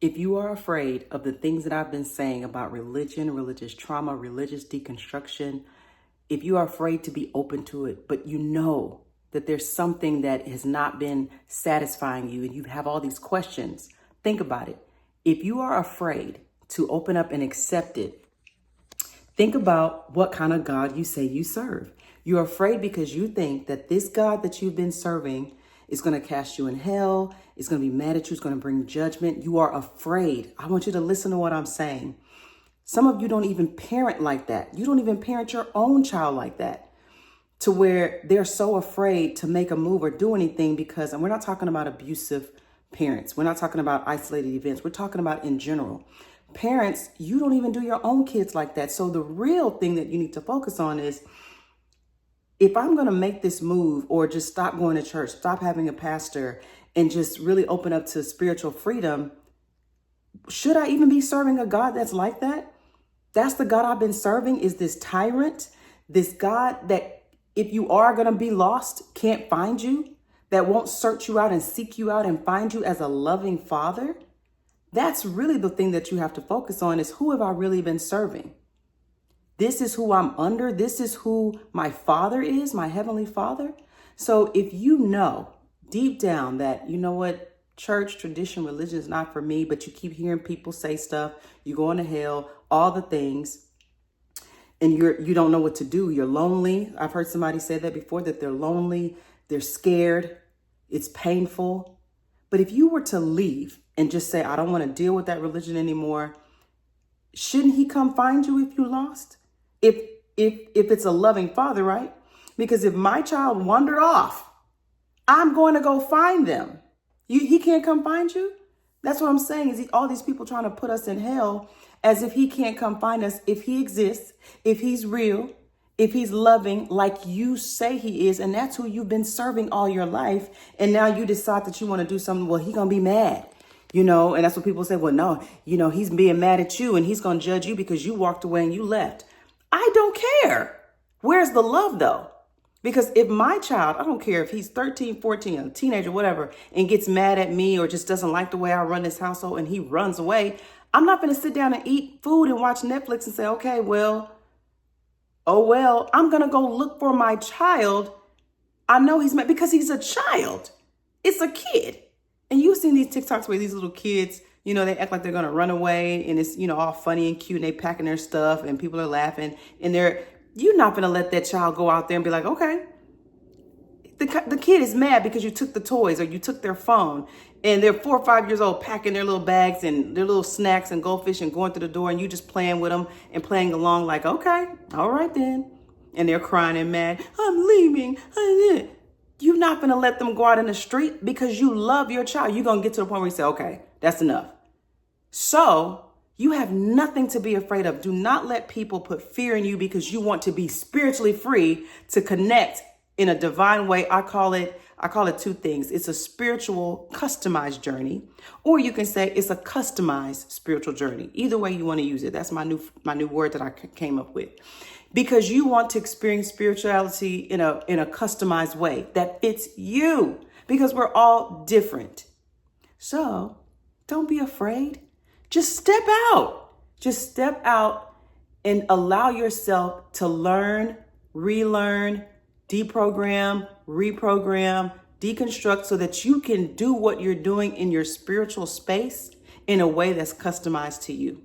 If you are afraid of the things that I've been saying about religion, religious trauma, religious deconstruction, if you are afraid to be open to it, but you know that there's something that has not been satisfying you and you have all these questions, think about it. If you are afraid to open up and accept it, think about what kind of God you say you serve. You're afraid because you think that this God that you've been serving is going to cast you in hell, is going to be mad at you, is going to bring judgment. You are afraid. I want you to listen to what I'm saying. Some of you don't even parent like that. You don't even parent your own child like that, to where they're so afraid to make a move or do anything because, and we're not talking about abusive parents. We're not talking about isolated events. We're talking about in general. Parents, you don't even do your own kids like that. So the real thing that you need to focus on is, if I'm going to make this move or just stop going to church, stop having a pastor, and just really open up to spiritual freedom, should I even be serving a God that's like that? That's the God I've been serving, is this tyrant, this God that if you are going to be lost, can't find you, that won't search you out and seek you out and find you as a loving father. That's really the thing that you have to focus on, is who have I really been serving? This is who I'm under. This is who my Father is, my Heavenly Father. So if you know deep down that, you know what, church, tradition, religion is not for me, but you keep hearing people say stuff, you're going to hell, all the things, and you don't know what to do. You're lonely. I've heard somebody say that before, that they're lonely, they're scared, it's painful. But if you were to leave and just say, I don't want to deal with that religion anymore, shouldn't he come find you if you lost? If it's a loving father, right? Because if my child wandered off, I'm going to go find them. He can't come find you. That's what I'm saying, is all these people trying to put us in hell as if he can't come find us. If he exists, if he's real, if he's loving like you say he is, and that's who you've been serving all your life, and now you decide that you want to do something, well, he's going to be mad. And that's what people say. Well, no, he's being mad at you and he's going to judge you because you walked away and you left. I don't care. Where's the love though? Because if my child, I don't care if he's 13, 14, a teenager, whatever, and gets mad at me or just doesn't like the way I run this household and he runs away, I'm not going to sit down and eat food and watch Netflix and say, okay, well, I'm going to go look for my child. I know he's mad because he's a child. It's a kid. And you've seen these TikToks where these little kids, they act like they're going to run away and it's, all funny and cute and they packing their stuff and people are laughing and you're not going to let that child go out there and be like, okay, the kid is mad because you took the toys or you took their phone and they're 4 or 5 years old packing their little bags and their little snacks and goldfish and going through the door and you just playing with them and playing along like, okay, all right then. And they're crying and mad. I'm leaving. You're not going to let them go out in the street because you love your child. You're going to get to the point where you say, okay, that's enough. So you have nothing to be afraid of. Do not let people put fear in you because you want to be spiritually free to connect in a divine way. I call it 2 things. It's a spiritual customized journey, or you can say it's a customized spiritual journey. Either way you want to use it. That's my new word that I came up with. Because you want to experience spirituality in a customized way that fits you, because we're all different. So don't be afraid. Just step out. Just step out and allow yourself to learn, relearn, deprogram, reprogram, deconstruct so that you can do what you're doing in your spiritual space in a way that's customized to you.